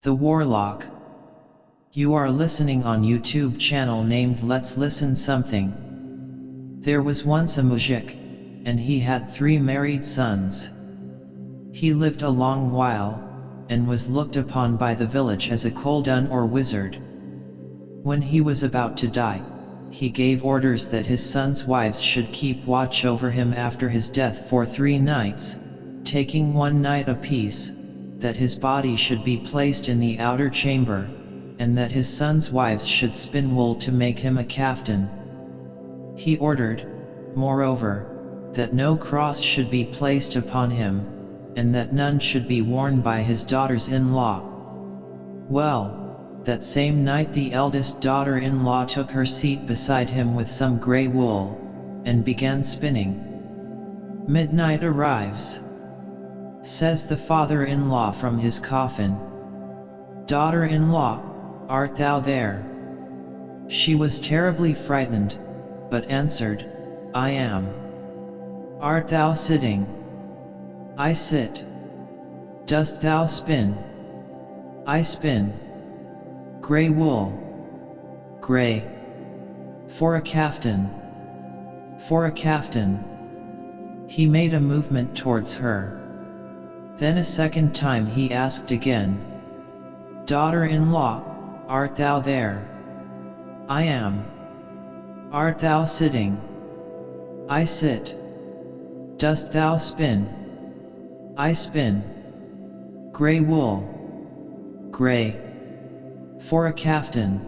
The Warlock. You are listening on YouTube channel named Let's Listen Something. There was once a mujik, and he had 3 married sons. He lived a long while, and was looked upon by the village as a koldun or wizard. When he was about to die, he gave orders that his sons' wives should keep watch over him after his death for 3 nights, taking 1 night apiece, that his body should be placed in the outer chamber, and that his sons' wives should spin wool to make him a kaftan. He ordered, moreover, that no cross should be placed upon him, and that none should be worn by his daughters-in-law. Well, that same night the eldest daughter-in-law took her seat beside him with some grey wool, and began spinning. Midnight arrives. Says the father-in-law from his coffin, "Daughter-in-law, art thou there?" She was terribly frightened, but answered, "I am." "Art thou sitting?" "I sit." "Dost thou spin?" "I spin." "Grey wool?" "Grey." "For a kaftan?" "For a kaftan." He made a movement towards her. Then a second time he asked again, "Daughter-in-law, art thou there?" "I am." "Art thou sitting?" "I sit." "Dost thou spin?" "I spin." "Grey wool?" "Grey." "For a kaftan?"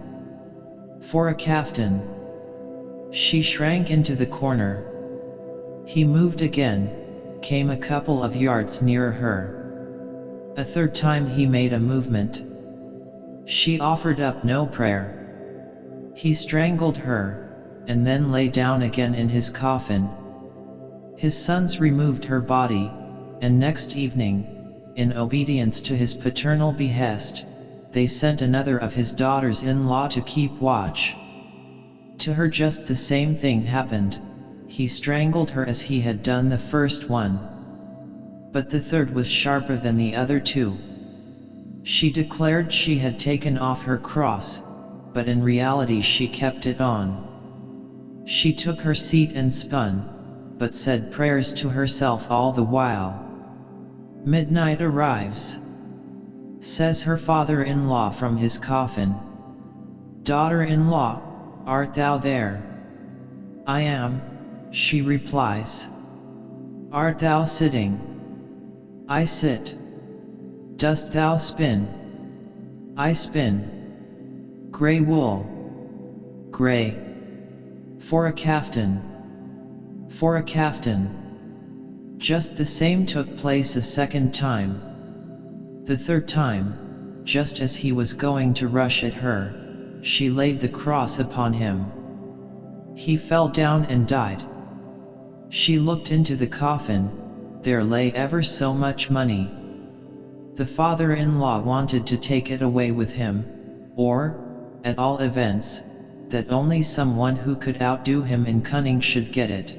"For a kaftan." She shrank into the corner. He moved again, came a couple of yards nearer her. A third time he made a movement. She offered up no prayer. He strangled her, and then lay down again in his coffin. His sons removed her body, and next evening, in obedience to his paternal behest, they sent another of his daughters-in-law to keep watch. To her just the same thing happened. He strangled her as he had done the first one. But the third was sharper than the other 2. She declared she had taken off her cross, but in reality she kept it on. She took her seat and spun, but said prayers to herself all the while. Midnight arrives. Says her father-in-law from his coffin, "Daughter-in-law, art thou there?" "I am," she replies. "Art thou sitting?" "I sit." "Dost thou spin?" "I spin." "Grey wool?" "Grey." "For a kaftan?" "For a kaftan." Just the same took place a second time. The third time, just as he was going to rush at her, she laid the cross upon him. He fell down and died. She looked into the coffin. There lay ever so much money. The father-in-law wanted to take it away with him, or, at all events, that only someone who could outdo him in cunning should get it.